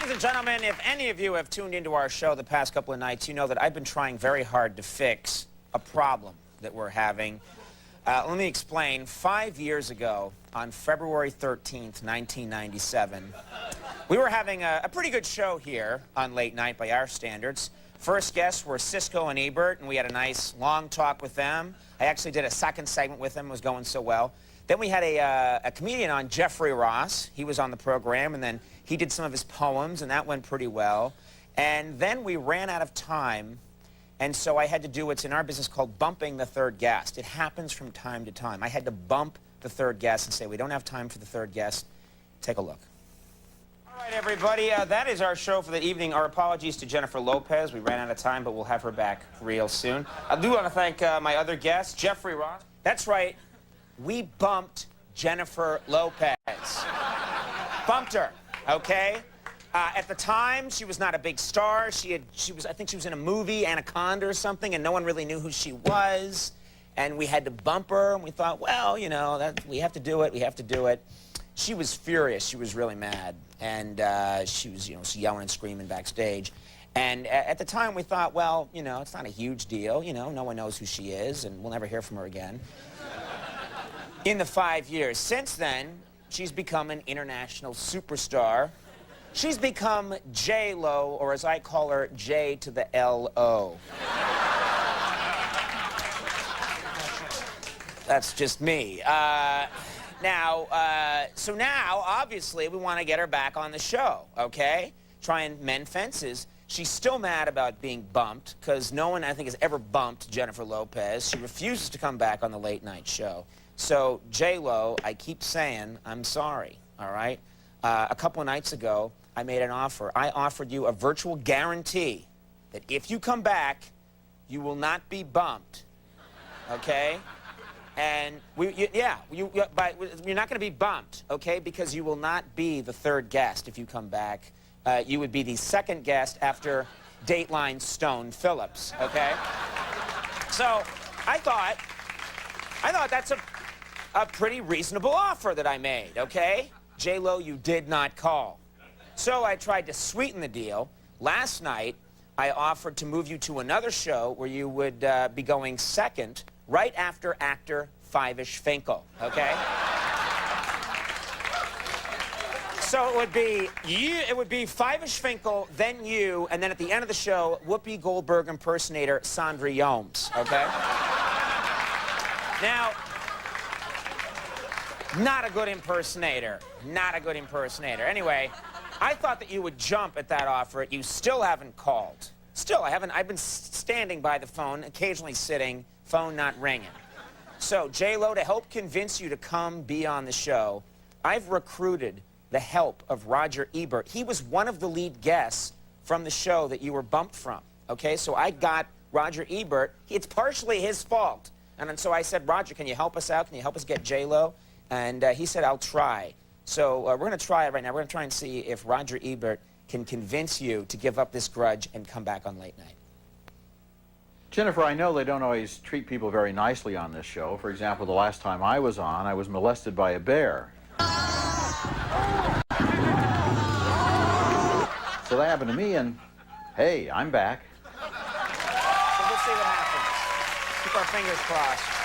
Ladies and gentlemen, if any of you have tuned into our show the past couple of nights, you know that I've been trying very hard to fix a problem that we're having. Let me explain. 5 years ago, on February 13th, 1997, we were having a pretty good show here on Late Night by our standards. First guests were Siskel and Ebert, and we had a nice long talk with them. I actually did a second segment with them. It was going so well. Then we had a comedian on, Jeffrey Ross. He was on the program, and then he did some of his poems, and that went pretty well. And then we ran out of time, and so I had to do what's in our business called bumping the third guest. It happens from time to time. I had to bump the third guest and say, we don't have time for the third guest. Take a look. All right, everybody, that is our show for the evening. Our apologies to Jennifer Lopez. We ran out of time, but we'll have her back real soon. I do want to thank my other guest, Jeffrey Ross. That's right. We bumped Jennifer Lopez. Bumped her, okay? At the time, she was not a big star. I think she was in a movie, Anaconda or something, and no one really knew who she was. And we had to bump her, and we thought, well, you know, we have to do it, we have to do it. She was furious. She was really mad. And she was, you know, yelling and screaming backstage. And at the time, we thought, well, you know, it's not a huge deal. You know, no one knows who she is, and we'll never hear from her again. In the 5 years since then, she's become an international superstar. She's become J-Lo, or as I call her, J to the L-O. That's just me. So now, obviously, we want to get her back on the show, okay? Try and mend fences. She's still mad about being bumped, because no one, I think, has ever bumped Jennifer Lopez. She refuses to come back on the late night show. So, J-Lo, I keep saying, I'm sorry, all right? A couple of nights ago, I made an offer. I offered you a virtual guarantee that if you come back, you will not be bumped, okay? And, you're not going to be bumped, okay? Because you will not be the third guest if you come back. You would be the second guest after Dateline Stone Phillips, okay? So, I thought that's a pretty reasonable offer that I made, okay? J-Lo, you did not call. So I tried to sweeten the deal. Last night, I offered to move you to another show where you would be going second right after actor Five-ish Finkel, okay? So it would be you, it would be Five-ish Finkel, then you, and then at the end of the show, Whoopi Goldberg impersonator Sandra Jones, okay? Now, not a good impersonator. Not a good impersonator. Anyway, I thought that you would jump at that offer. You still haven't called. Still, I've been standing by the phone, occasionally sitting, phone not ringing. So, J-Lo, to help convince you to come be on the show, I've recruited the help of Roger Ebert. He was one of the lead guests from the show that you were bumped from, okay? So I got Roger Ebert. It's partially his fault. And so I said, Roger, can you help us out? Can you help us get J-Lo? And he said, I'll try. So we're going to try it right now. We're going to try and see if Roger Ebert can convince you to give up this grudge and come back on Late Night. Jennifer, I know they don't always treat people very nicely on this show. For example, the last time I was on, I was molested by a bear. So that happened to me, and hey, I'm back. So we'll see what happens. Keep our fingers crossed.